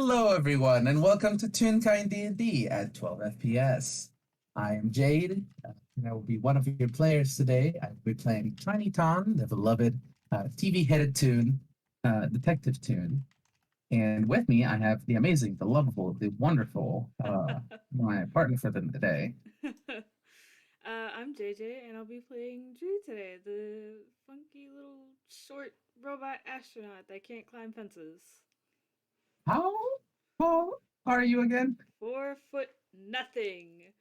Hello, everyone, and welcome to Toontown D&D at 12 FPS. I am Jade, and I will be one of your players today. I will be playing Triny Ton, the beloved TV-headed toon, detective toon. And with me, I have the amazing, the lovable, the wonderful, my partner for them today. I'm JayJay, and I'll be playing Jade today, the funky little short robot astronaut that can't climb fences. How tall are you again? 4 foot nothing.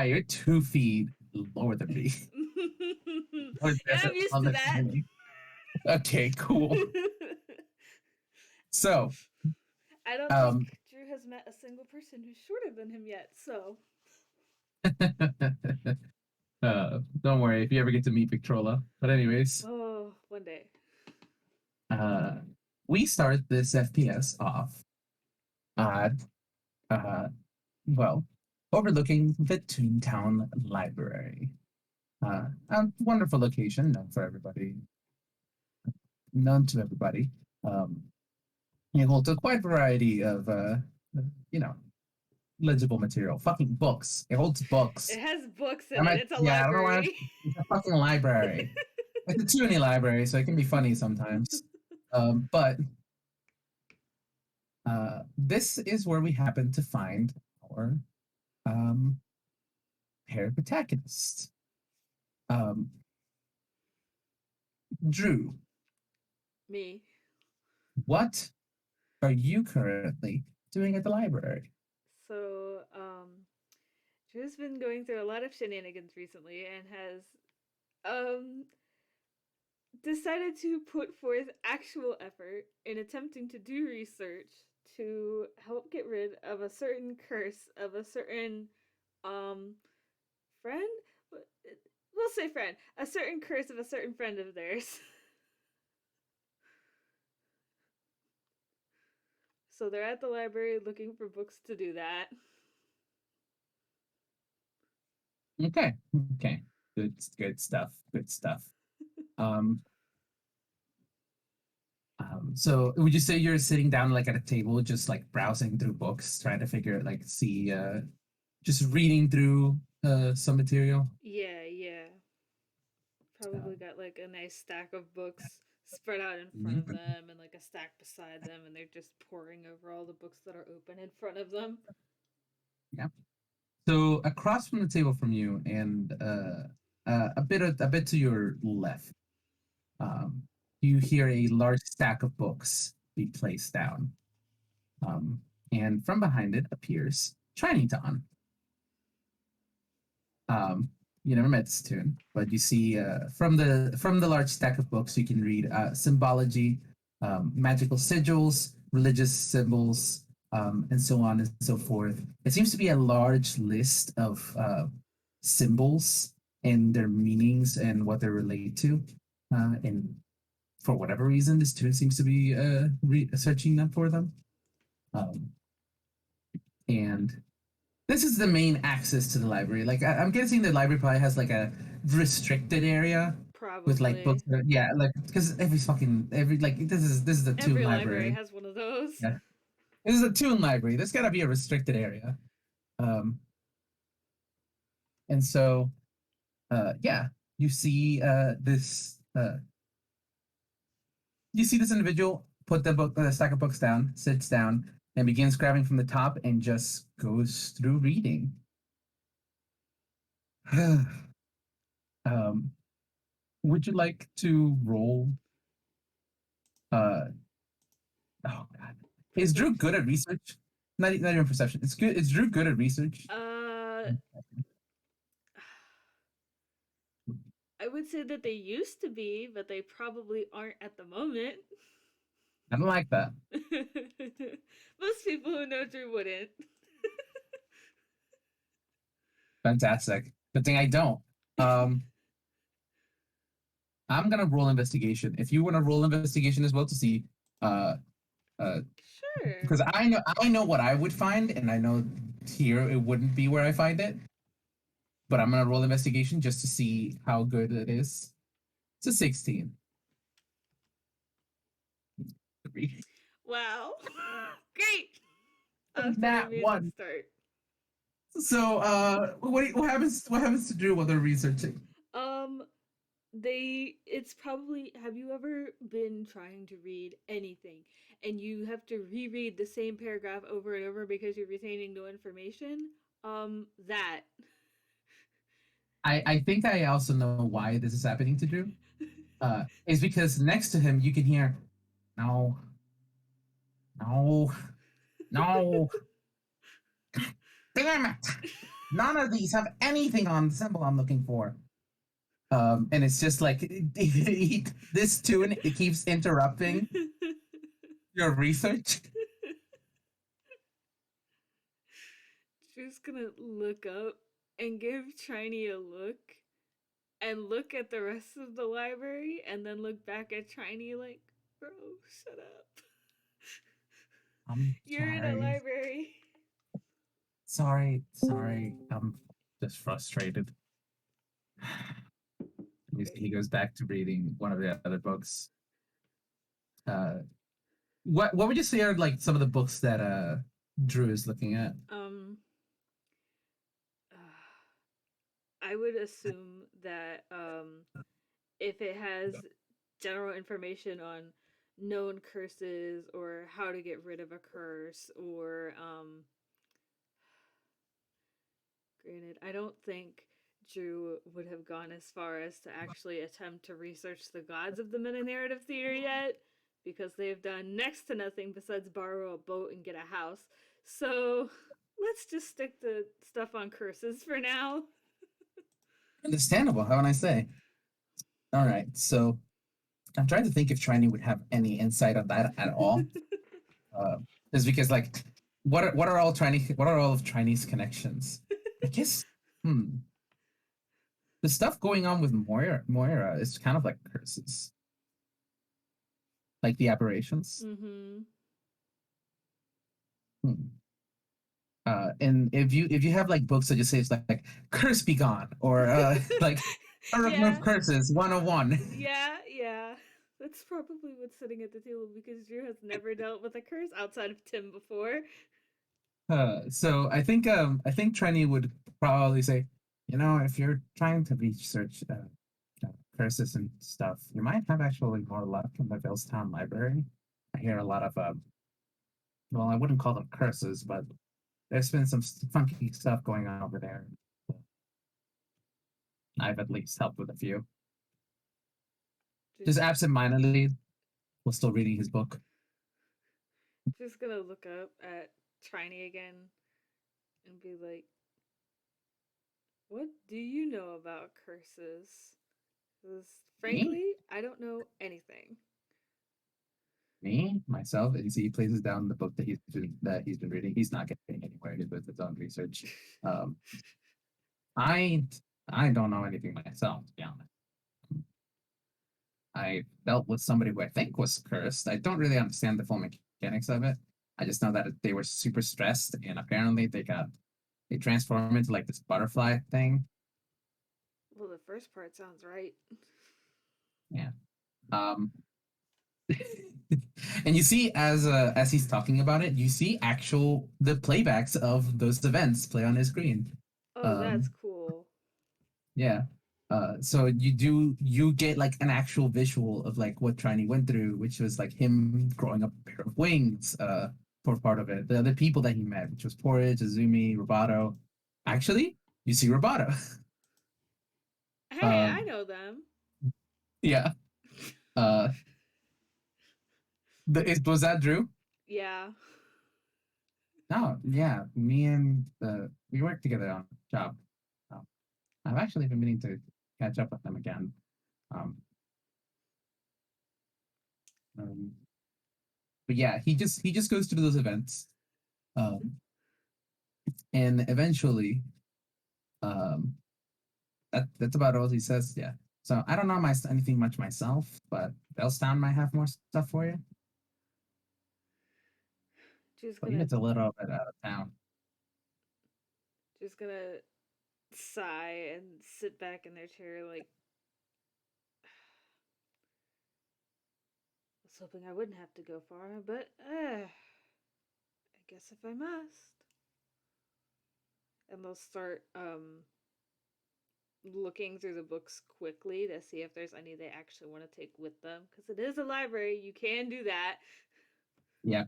You're 2 feet lower than me. And Or that's I'm used to taller that. than me. Okay, cool. So, I don't um, think Drew has met a single person who's shorter than him yet, so. don't worry if you ever get to meet Victrola. But anyways, Oh, one day. uh, we start this FPS off at uh, well, overlooking the Toontown Library. A wonderful location, known to everybody. Um, it holds a quite variety of you know, legible material. Fucking books. It holds It books. has books in it. It's a Yeah, I don't know why library. it's a fucking library. It's a Toonie library, so it can be funny sometimes. But this is where we happen to find our um, pair protagonists. Um, Drew, Me. what are you currently doing at the library? So, Drew's been going through a lot of shenanigans recently and has um decided to put forth actual effort in attempting to do research to help get rid of a certain curse of a certain um friend. We'll say friend, a certain curse of a certain friend of theirs. So they're at the library looking for books to do that. Okay, okay, good stuff, good stuff. Um, so would you say you're sitting down like at a table, just like browsing through books, trying to figure like see, just reading through some material? Yeah, yeah. Probably Um, got like a nice stack of books spread out in front of mhm, them and like a stack beside them, and they're just poring over all the books that are open in front of them. yeah. So across from the table from you, and a bit to your left, um, you hear a large stack of books be placed down, um, and from behind it appears Triny Ton. You never met this tune, but you see from the large stack of books, you can read symbology, magical sigils, religious symbols, and so on and so forth. It seems to be a large list of symbols and their meanings and what they relate to. And for whatever reason, this tune seems to be searching them for them. Um, and this is the main access to the library. Like I'm guessing the library probably has like a restricted area with like books. Probably. Yeah, like because every like this is a Toon Every library library. has one of those. Yeah, this is a Toon library. There's got to be a restricted area. Um, and so yeah, you see you see this individual put the stack of books down, sits down, and begins grabbing from the top and just goes through reading. um, would you like to roll uh oh god. Is Drew good Perception. at research? Not even perception. It's good. Is Drew good at research? Uh, I would say that they used to be, but they probably aren't at the moment. I don't like that. Most people who know Drew wouldn't. Fantastic. Good thing I don't. Um, I'm gonna roll investigation. If you want to roll investigation as well to see, uh, uh, Sure. because I know what I would find, and I know here it wouldn't be where I find it. But I'm gonna roll investigation just to see how good it is. It's a 16. Wow. Great. After I Nat made the one. start. So, what happens to Drew while they're researching? Um, it's probably, have you ever been trying to read anything and you have to reread the same paragraph over and over because you're retaining no information? That. I think I also know why this is happening to Drew. Is because next to him you can hear, no, no, no, damn it! None of these have anything on the symbol I'm looking for. And it's just like this tune. It keeps interrupting your research. Just gonna look up and give Triny a look and look at the rest of the library and then look back at Triny like, bro, shut up. I'm You're in a sorry, library. sorry. I'm just frustrated. He goes back to reading one of the other books. Uh, what would you say are like some of the books that Drew is looking at? Um, I would assume that if it has general information on known curses or how to get rid of a curse or granted, I don't think Drew would have gone as far as to actually attempt to research the gods of the meta narrative theater yet, because they've done next to nothing besides borrow a boat and get a house. So let's just stick to stuff on curses for now. Understandable. How can I say? All right, so I'm trying to think if Trini would have any insight on that at all. Uh, is because like, what are all of Chinese connections? I guess. Hmm. The stuff going on with Moira is kind of like curses, like the aberrations. Mm-hmm. Hmm. And if you have like books that just say it's like curse be gone or like Yeah, remove curses 101. yeah. That's probably what's sitting at the table because Drew has never dealt with a curse outside of Tim before. So I think Trenny would probably say, you know, if you're trying to research curses and stuff, you might have actually more luck in the Town Library. I hear a lot of well, I wouldn't call them curses, but there's been some funky stuff going on over there. I've at least helped with a few. Just Just absentmindedly, while still reading his book. just gonna look up at Triny again and be like, what do you know about curses? Because Me? frankly, I don't know anything. Me? Myself? And you see, he places down the book that he's been reading. He's not getting anywhere with his own research. Um, I I don't know anything myself, to be honest. I dealt with somebody who I think was cursed. I don't really understand the full mechanics of it. I just know that they were super stressed, and apparently they transformed into like this butterfly thing. Well, the first part sounds right. Yeah. Um, and you see, as he's talking about it, you see actual the playbacks of those events play on his screen. Oh, that's Um, cool. yeah. So you get like an actual visual of like what Trini went through, which was like him growing up a pair of wings, for part of it. The other people that he met, which was Porridge, Azumi, Roboto. Actually, you see Roboto. Hey, I um, know them. yeah. Uh, was that Drew? Yeah. No, yeah. Me and we worked together on a job. Um, I've actually been meaning to catch up with them again. Um, um, but yeah, he just goes through those events. Um, and eventually, um, that's about all he says. Yeah. So I don't know anything much myself, but Bellstown might have more stuff for you. Just But gonna it's a little bit out of town. just gonna sigh and sit back in their chair like I was hoping I wouldn't have to go far, but I guess if I must. And they'll start looking through the books quickly to see if there's any they actually want to take with them, because it is a library. You can do that. Yep.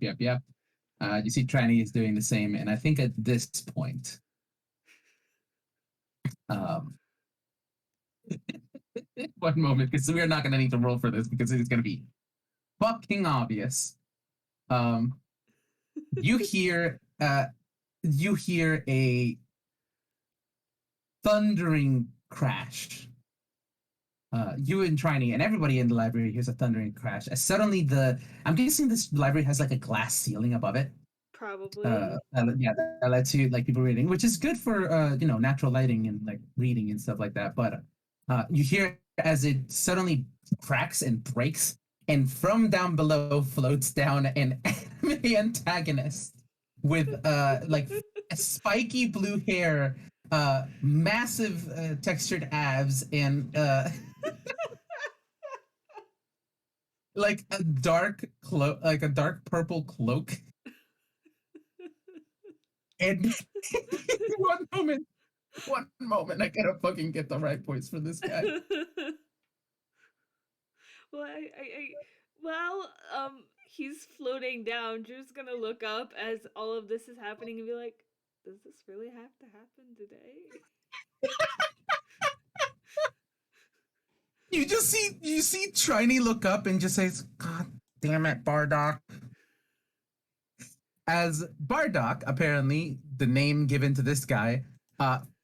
You see Triny is doing the same, and I think at this point, um, one moment, because we are not going to need to roll for this because it is going to be fucking obvious. Um, you hear a thundering crash. You and Triny and everybody in the library hears a thundering crash. As suddenly I'm guessing this library has like a glass ceiling above it. Probably. That lets you like people reading, which is good for natural lighting and like reading and stuff like that. But you hear as it suddenly cracks and breaks, and from down below floats down an anime antagonist with like spiky blue hair, massive textured abs, and like a dark cloak, like a dark purple cloak. And one moment, I gotta fucking get the right voice for this guy. Well, he's floating down. Drew's gonna look up as all of this is happening and be like, "Does this really have to happen today?" You see Triny look up and just says, "God damn it, Bardock." As Bardock, apparently the name given to this guy,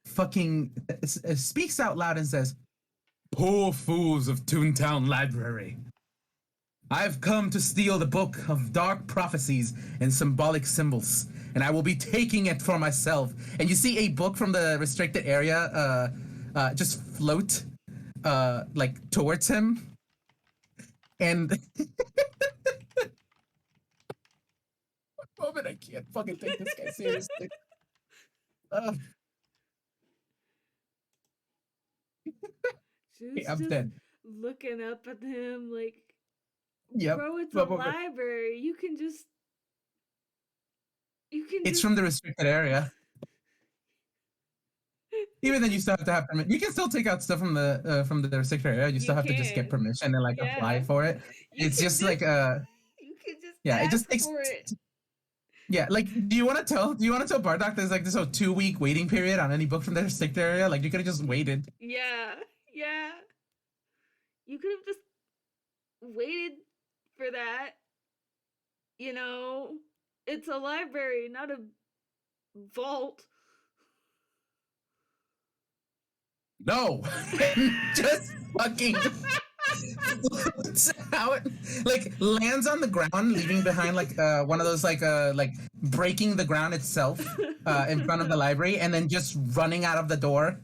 fucking speaks out loud and says, "Poor fools of Toontown Library. I've come to steal the book of dark prophecies and symbolic symbols, and I will be taking it for myself." And you see a book from the restricted area just float like towards him. And one moment, I can't fucking take this guy seriously. Drew's I'm just dead. looking up at him like, Yep. "Bro, it's a library. You can It's from the restricted area. Even then, you still have to have permission. You can still take out stuff from the restricted area. You still have to just get permission and like apply for it. It's just like you can just it just takes for it. Yeah, like do you want to tell Bardock there's like this 2-week waiting period on any book from the restricted area? Like you could have just waited. Yeah. You could have just waited for that. It's a library, not a vault. No, just fucking floats out, like lands on the ground, leaving behind like one of those like breaking the ground itself in front of the library, and then just running out of the door.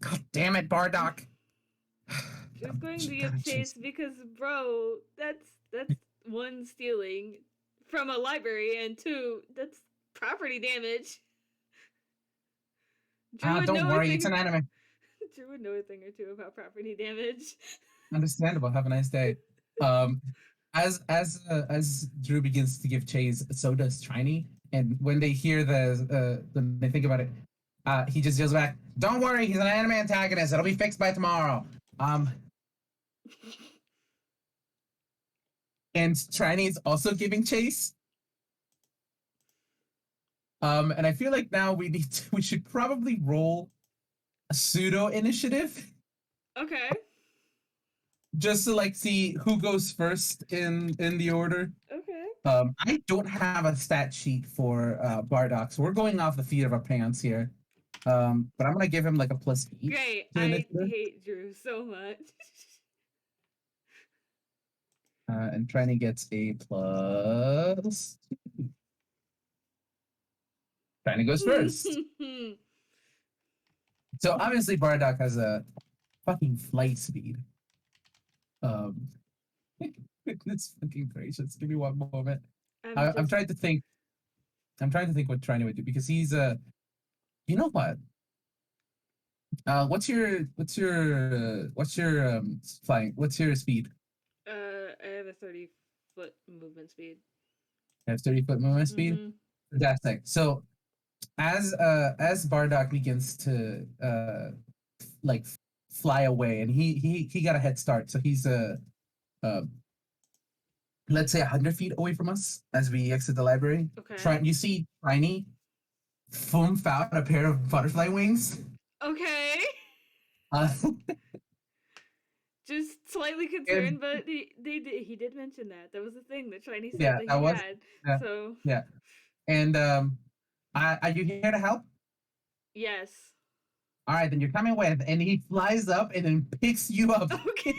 God damn it, Bardock! Just going to give chase because, bro, that's one, stealing from a library, and two, that's property damage. Don't worry, it's an anime. Drew would know a thing or two about property damage. Understandable. Have a nice day. As Drew begins to give chase, so does Triny. And when they hear when they think about it, he just yells back, "Don't worry, he's an anime antagonist. It'll be fixed by tomorrow." And Triny is also giving chase. And I feel like now we should probably roll a pseudo initiative. Okay. Just to like see who goes first in the order. Okay. I don't have a stat sheet for Bardock, so we're going off the feet of our pants here. But I'm gonna give him like a +8. Great. I hate Drew so much. And Triny gets a +2. Triny goes first. So obviously Bardock has a fucking flight speed. Goodness fucking gracious. Give me one moment. I'm trying to think. I'm trying to think what Triny would do because he's you know what? What's your flying? What's your speed? I have a 30-foot movement speed. Have 30-foot movement speed. Mm-hmm. Fantastic. So as Bardock begins to like fly away, and he got a head start, so he's uh let's say 100 feet away from us as we exit the library. Okay. You see Triny foam out a pair of butterfly wings. Okay. Uh, Just slightly and concerned, but he did mention that. That was the thing that Chinese said yeah, that that he was had. yeah, So yeah. And are you here to help? yes. All right, then you're coming with. And he flies up and then picks you up. Okay.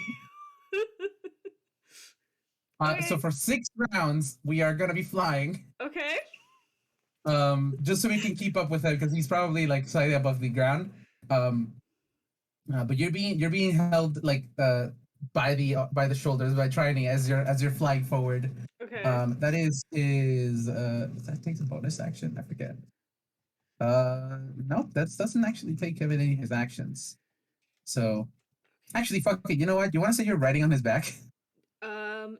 So Okay. for 6 rounds, we are gonna be flying. Okay. Just so we can keep up with him because he's probably like slightly above the ground. Um, but you're being held like by the shoulders by Trini as you're flying forward. Okay. That takes a bonus action. I forget. No, that doesn't actually take any of his actions. So actually, fuck it. You know what? You want to say you're riding on his back?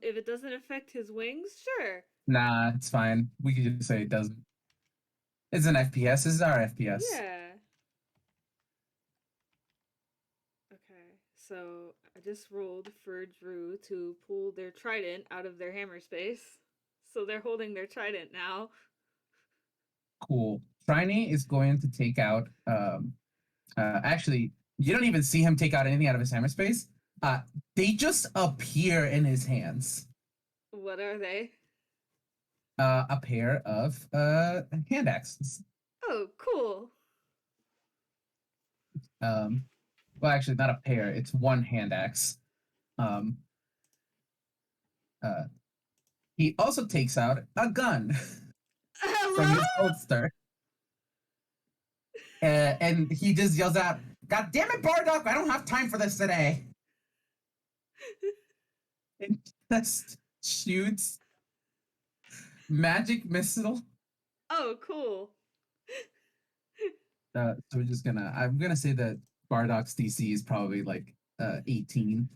If it doesn't affect his wings, sure. Nah, it's fine. We could just say it doesn't. It's an FPS. This is our FPS. Yeah. Okay. So I just rolled for Drew to pull their trident out of their hammer space. So they're holding their trident now. Cool. Trini is going to take out. Actually, you don't even see him take out anything out of his hammer space. They just appear in his hands. What are they? A pair of hand axes. Oh, cool. Well, actually, not a pair. It's one hand axe. Um, uh, he also takes out a gun from Hello? his holster, and he just yells out, "God damn it, Bardock! I don't have time for this today!" And just shoots magic missile. Oh, cool. So I'm gonna say that Bardock's DC is probably like 18.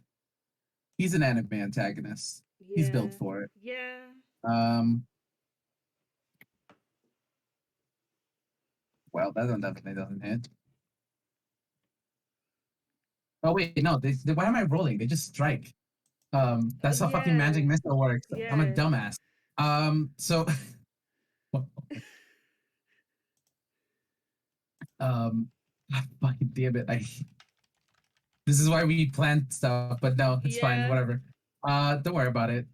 He's an anime antagonist. He's built Yeah. for it. Yeah. Um, well, that one definitely doesn't hit. Oh wait, no. Why am I rolling? They just strike. That's how fucking magic Yeah. missile works. I'm a Yeah. dumbass. So um, fucking damn it. This is why we plan stuff, but no, it's fine. Yeah. Whatever. Don't worry about it.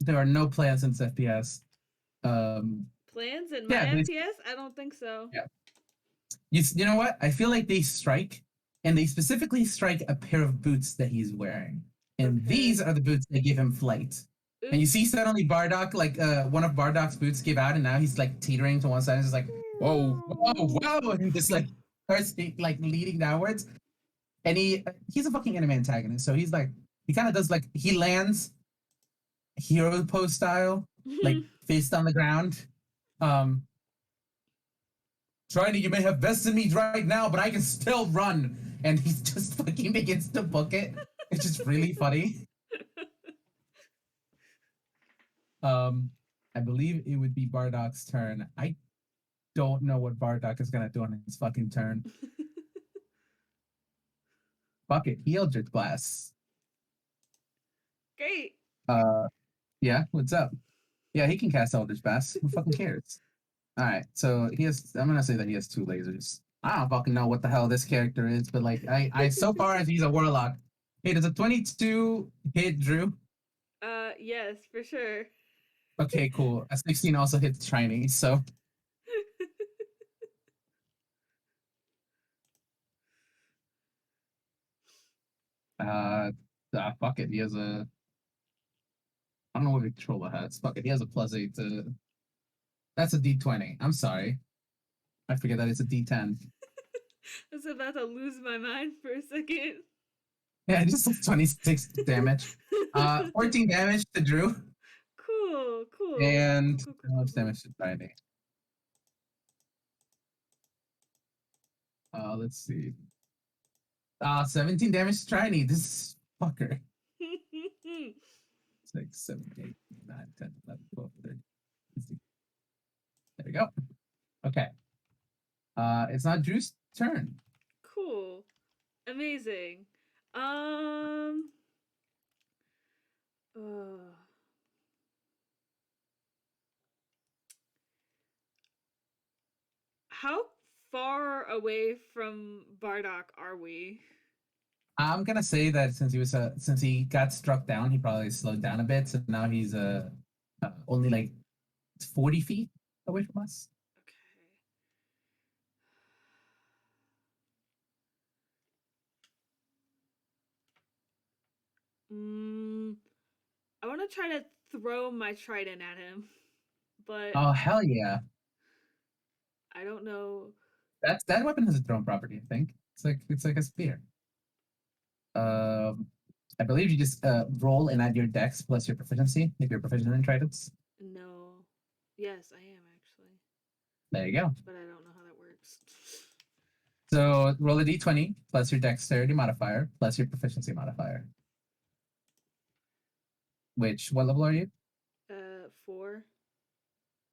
There are no plans in this FPS. Um, Plans in my yeah, FPS? I don't think so. yeah. You know what? I feel like they strike, and they specifically strike a pair of boots that he's wearing, and Okay. these are the boots that give him flight. And you Oops. see suddenly Bardock, like one of Bardock's boots give out, and now he's like teetering to one side, and just like whoa, whoa, whoa, and just like starts like leading downwards. And he's a fucking enemy antagonist, so he's like he kind of does like he lands hero pose style, like face on the ground. Um, Trying to, you may have bested me right now, but I can still run. And he just fucking begins to book it. It's just really funny. Um, I believe it would be Bardock's turn. I don't know what Bardock is gonna do on his fucking turn. Fuck it, he Eldritch Blast. Great. Uh, yeah, what's up? Yeah, he can cast Eldritch Blast. Who fucking cares? All right, so he has. I'm gonna say that he has 2 lasers. I don't fucking know what the hell this character is, but like, I so far as he's a warlock. Hey, does a 22 hit Drew? Yes, for sure. Okay, cool. A 16 also hits Triny, so uh, fuck it. He has a. I don't know what the controller has. Fuck it. He has a +8 to. That's a D20. I'm sorry. I forget that it's a D10. I was about to lose my mind for a second. Yeah, it just does 26 damage. 14 damage to Drew, Cool, cool, cool, and cool, cool, how cool, much cool. damage to Triny? Let's see. 17 damage to Triny. This fucker. 6, 7, 8, 9, 10, 11, 12, 13. Okay. It's not Drew's turn. Cool. Amazing. Um. Uh, how far away from Bardock are we? I'm gonna say that since he got struck down, he probably slowed down a bit. So now he's only like 40 feet away from us. Okay. Mm, I want to try to throw my trident at him, but Oh hell yeah! I don't know. That weapon has a thrown property. I think it's like a spear. Um, I believe you just roll and add your dex plus your proficiency if you're proficient in tridents. No. Yes, I am actually, There you go. but I don't know how that works. So roll a d20 plus your dexterity modifier plus your proficiency modifier. Which what level are you? 4.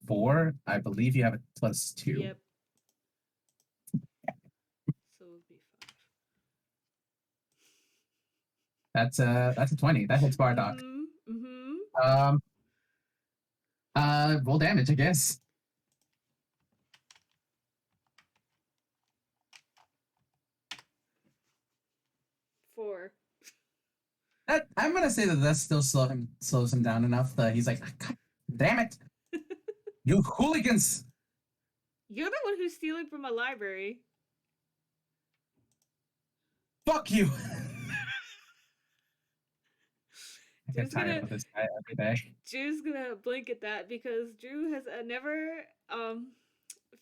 4. I believe you have a plus 2. Yep. So it would be 5. That's a 20. That hits Bardock. Mm-hmm. Mm-hmm. Um, roll damage, I guess. 4. I'm gonna say that still slows him down enough that he's like, God damn it, you hooligans! You're the one who's stealing from a library. Fuck you! I get Drew's tired gonna of this guy every day. Drew's gonna blink at that because Drew has never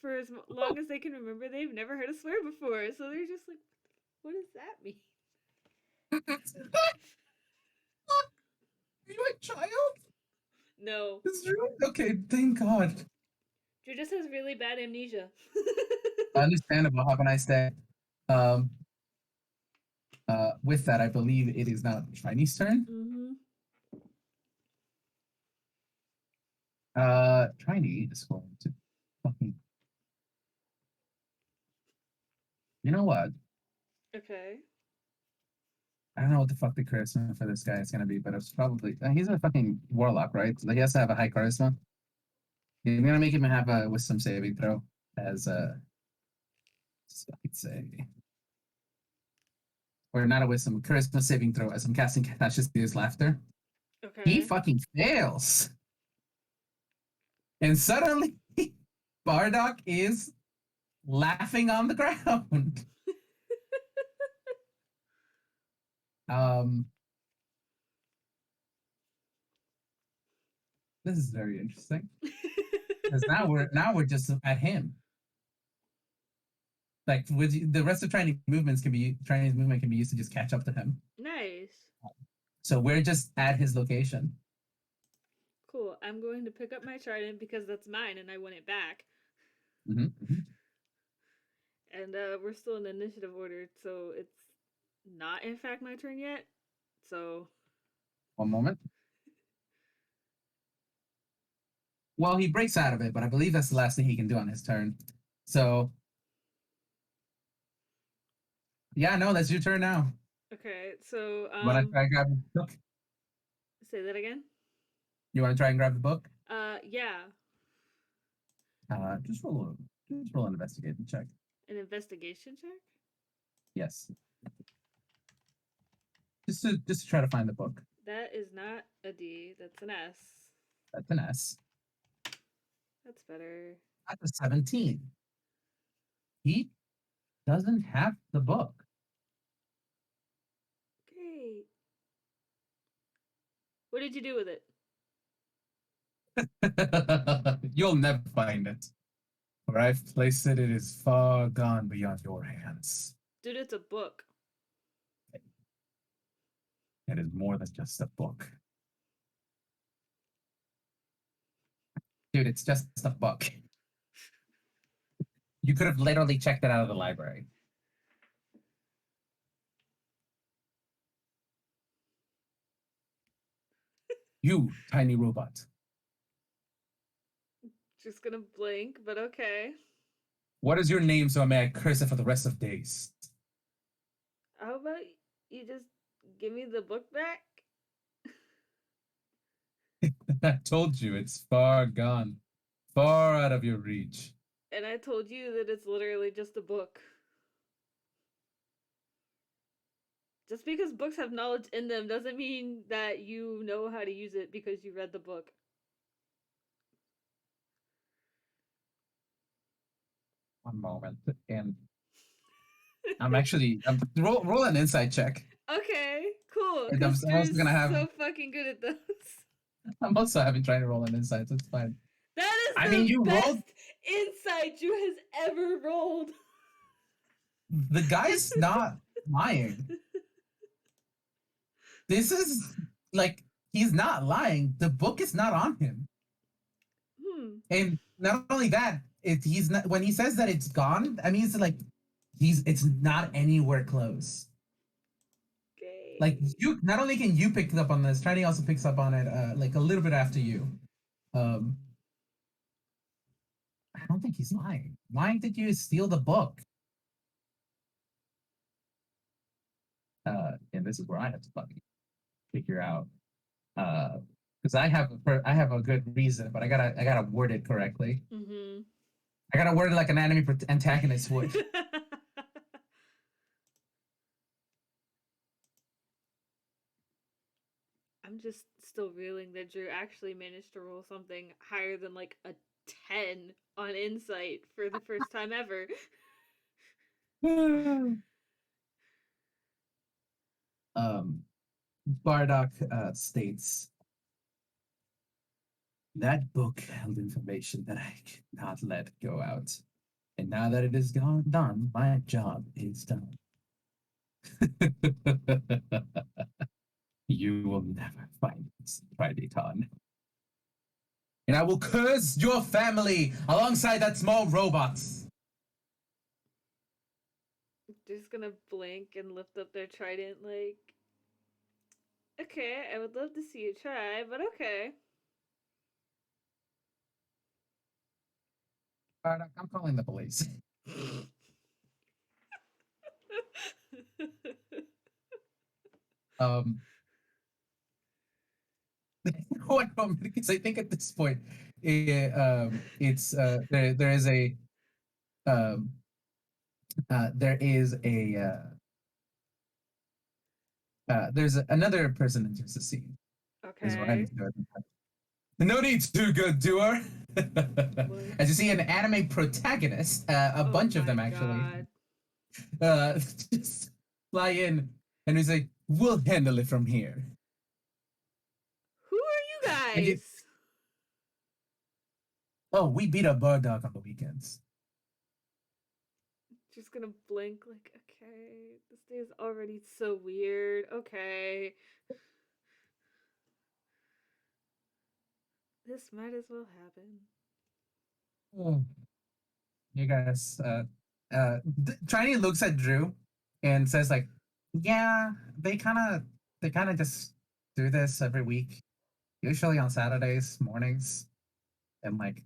for as long as they can remember they've never heard a swear before, so they're just like, what does that mean? Are you a child? No. Is Drew okay? Thank God. Drew just has really bad amnesia. Understandable. Have a nice day. Um, with that, I believe it is now Triny's turn. Mm-hmm. Triny is going to fucking. You know what? Okay. I don't know what the fuck the charisma for this guy is gonna be, but it's probably he's a fucking warlock, right? So he has to have a high charisma. You're gonna make him have a wisdom saving throw as I could say, or not a wisdom charisma saving throw as I'm casting contagious his laughter. He Okay. fucking fails, and suddenly Bardock is laughing on the ground. Um, this is very interesting because now we're just at him. Like with the rest of Chinese movement can be used to just catch up to him. Nice. So we're just at his location. Cool. I'm going to pick up my trident because that's mine and I want it back. Mm-hmm. And we're still in initiative order, so it's not in fact my turn yet. So One moment. Well, he breaks out of it, but I believe that's the last thing he can do on his turn. So yeah, no, that's your turn now. okay, so You want to try and grab the book? say that again. You want to try and grab the book? Yeah, Just roll an investigation check. an investigation check. Yes. Just to try to find the book. That is not a D. That's an S. That's an S. That's better. That's a 17. He doesn't have the book. Great. What did you do with it? You'll never find it. Where I've placed it, it is far gone beyond your hands. Dude, it's a book. It is more than just a book. Dude, it's just a book. You could have literally checked it out of the library. You, tiny robot. Just gonna blink, but okay. What is your name so I may curse it for the rest of days? How about you just give me the book back? I told you it's far gone, far out of your reach. And I told you that it's literally just a book. Just because books have knowledge in them doesn't mean that you know how to use it because you read the book. One moment, and I'm roll an insight check. Okay, cool. And Because I'm also Drew's gonna have so fucking good at those. I'm also having trying to roll an insight. So it's fine. That is I mean, the you best rolled. insight Drew has ever rolled. The guy's not lying. This is like he's not lying. The book is not on him. And not only that, he's not when he says that it's gone. I mean, it's like it's not anywhere close. Okay. Like you, not only can you pick up on this, Tiny also picks up on it. Like a little bit after you. Um, I don't think he's lying. Why did you steal the book? And this is where I have to fucking figure out. Because I have a good reason, but I gotta word it correctly. Mm-hmm. I gotta word it like an anime antagonist would. I'm just still reeling that Drew actually managed to roll something higher than like a 10 on insight for the first time ever. Bardock states that book held information that I could not let go out, and now that it is done, my job is done. You will never find Triny Ton. And I will curse your family alongside that small robot. They're just gonna blink and lift up their trident, like, okay, I would love to see you try, but okay. Bardock, I'm calling the police. Um, one moment, because I think at this point, it's there is a um, there is a there's another person enters the scene. Is what I need Okay. to do. No need to, good doer. What? As you see, an anime protagonist, a Oh bunch of them my actually, god. uh, just fly in, and he's like, "We'll handle it from here." Who are you And you, guys? oh, we beat up Bardock on the weekends. Just gonna blink, like, okay, this day is already so weird. Okay. This might as well happen. Oh, you guys, Tiny looks at Drew and says like, "Yeah, they kind of just do this every week, usually on Saturdays mornings, and like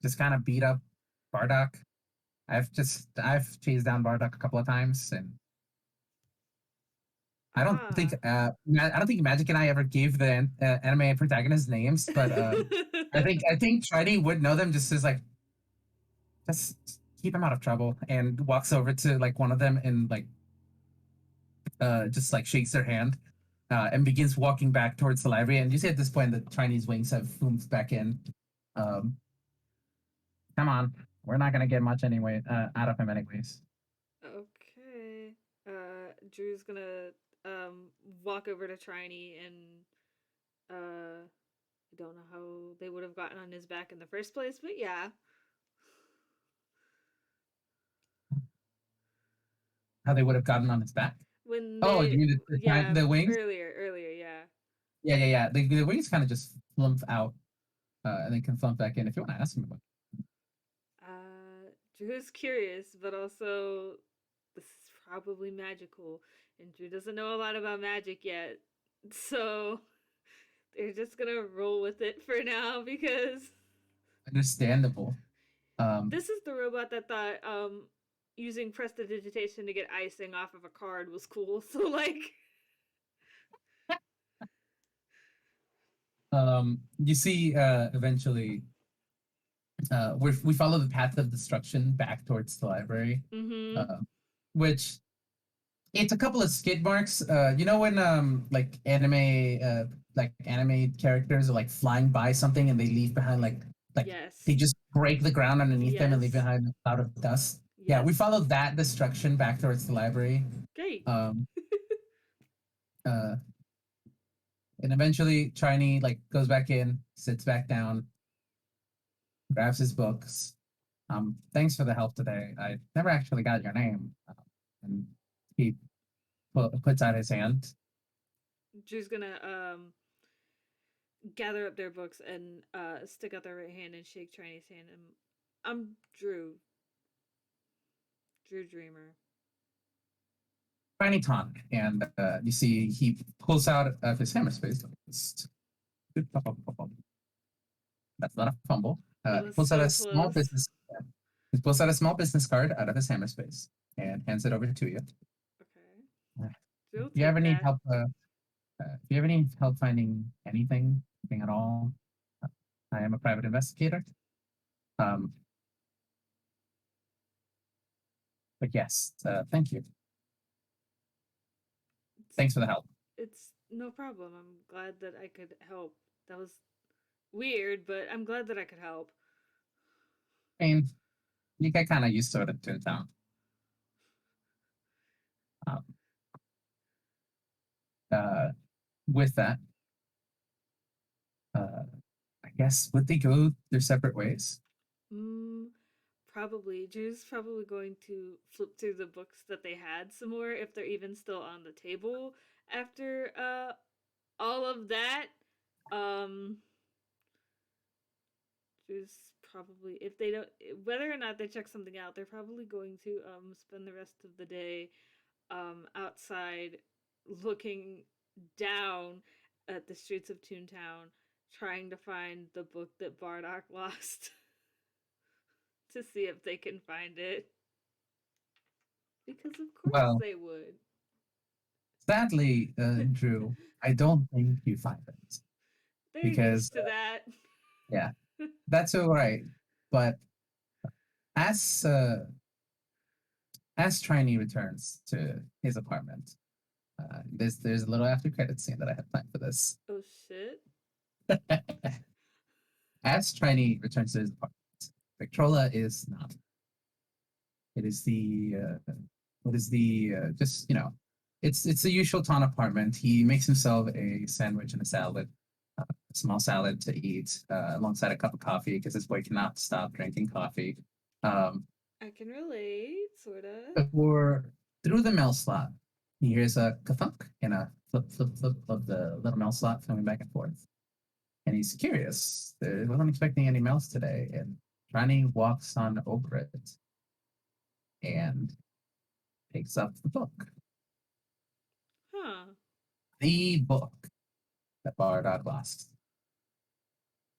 just kind of beat up Bardock. I've chased down Bardock a couple of times, and Ah. I don't think Magic and I ever gave the anime protagonists names, but I think Shiny would know them just as like just keep him out of trouble, and walks over to like one of them and like just like shakes their hand. And begins walking back towards the library, and you see at this point the Chinese wings have zoomed back in. Um, Come on, we're not gonna get much anyway out of him anyways. Okay. Drew's gonna walk over to Triny and I don't know how they would have gotten on his back in the first place, but yeah. How they would have gotten on his back. When Oh, you they mean yeah, the wings? earlier, yeah. Yeah. The wings kind of just flump out, and then can flump back in. If you want to ask him about Drew's curious, but also this is probably magical, and Drew doesn't know a lot about magic yet. So they're just gonna roll with it for now because understandable. This is the robot that thought using prestidigitation to get icing off of a card was cool. So like, you see, eventually, we follow the path of destruction back towards the library, mm-hmm. uh, which it's a couple of skid marks. You know when like anime characters are like flying by something and they leave behind like they Yes. just break the ground underneath them and leave Yes. behind a cloud of dust. Yeah, we Yes. followed that destruction back towards the library. Great. Um, uh, and eventually Triny like goes back in, sits back down, grabs his books. Thanks for the help today. I never actually got your name. And he puts out his hand. Drew's gonna gather up their books and stick out their right hand and shake Triny's hand. And I'm Drew. Drew Dreamer. Triny Ton, and you see he pulls out of his hammer space. That's not a fumble. That He was pulls out so a small close. business. He pulls out a small business card out of his hammer space and hands it over to you. Okay. Uh, We'll if you ever take need that. help, if you ever need help finding anything at all, uh, I am a private investigator. Um, but yes, thank you. Thanks for the help. It's no problem. I'm glad that I could help. That was weird, but I'm glad that I could help. I mean, you get kind of used to it in Toontown. Um, uh, with that, I guess would they go their separate ways? Mm, probably. Drew's probably going to flip through the books that they had some more if they're even still on the table after all of that. Um Drew's probably, if they don't, whether or not they check something out, they're probably going to spend the rest of the day outside looking down at the streets of Toontown trying to find the book that Bardock lost to see if they can find it. Because of course Well, they would. sadly, Drew, I don't think you find it They're because used to that. yeah, that's all right. But as uh, as Trinity returns to his apartment, there's a little after credit scene that I have planned for this. Oh shit. As Trinity returns to his apartment, Victrola is not. It is the just it's the usual Ton apartment. He makes himself a sandwich and a salad, a small salad to eat alongside a cup of coffee because this boy cannot stop drinking coffee. Um, I can relate, sorta. before through the mail slot, he hears a kathunk and a flip flip flip of the little mail slot coming back and forth, and he's curious. He wasn't expecting any mails today, and Ronnie walks on over it and picks up the book. Huh. The book that Bardock lost.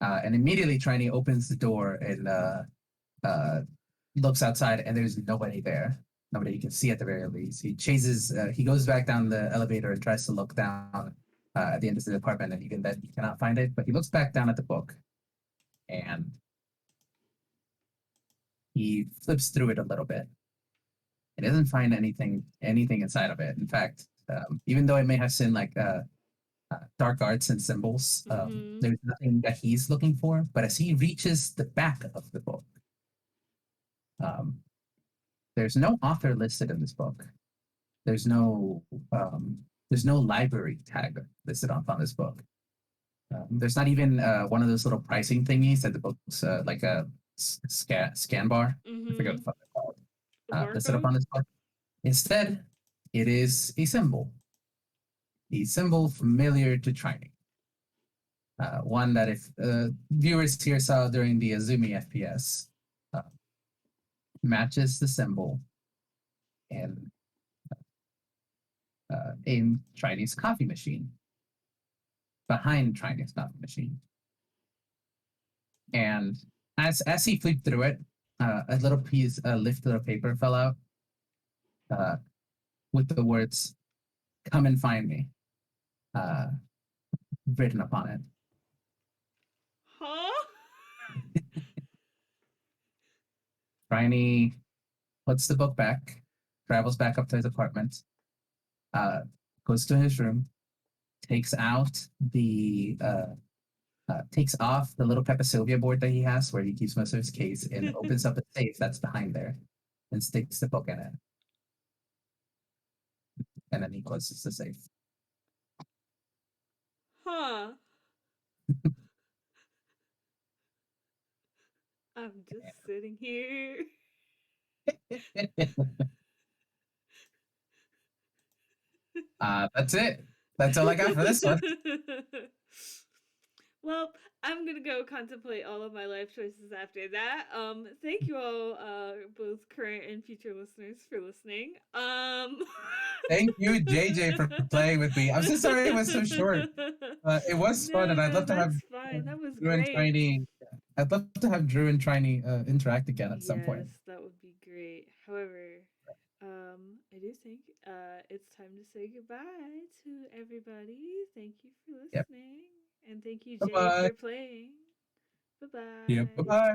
And immediately Trini opens the door and uh, looks outside, and there's nobody there. Nobody you can see at the very least. He goes back down the elevator and tries to look down at the end of the apartment, and even then he cannot find it. But he looks back down at the book, and he flips through it a little bit. He doesn't find anything inside of it. In fact, even though it may have seen like dark arts and symbols, Mm-hmm. there's nothing that he's looking for. But as he reaches the back of the book, um, there's no author listed in this book. There's no library tag listed on this book. There's not even one of those little pricing thingies that the book's like a scan bar. I forget what Mm-hmm. the fuck they're called. The Listed up barcode? on this book. Instead, it is a symbol. The symbol familiar to Triny. One that if viewers here saw during the Azumi FPS, uh, matches the symbol in Triny's coffee machine, behind Triny's coffee machine. And as he flipped through it, a little piece, a lift of paper fell out uh, with the words "Come and find me" uh, written upon it. Huh? Triny puts the book back, travels back up to his apartment, uh, goes to his room, takes out takes off the little Peppa Sylvia board that he has where he keeps most of his case and opens up a safe that's behind there and sticks the book in it. And then he closes the safe. Huh. I'm just sitting here. That's it. That's all I got for this one. Well, I'm gonna go contemplate all of my life choices after that. Thank you all, both current and future listeners, for listening. Thank you, JayJay, for playing with me. I'm so sorry it was so short. It was fun, and No, I'd no, love to have that's fine. That was Drew and great. Tiny. I'd love to have Drew and Tiny interact again at some Yes, point. that would be great. However, I do think it's time to say goodbye to everybody. Thank you for Yep. listening, and thank you, Bye Jade, bye. for playing. Bye Yep. Bye bye. bye.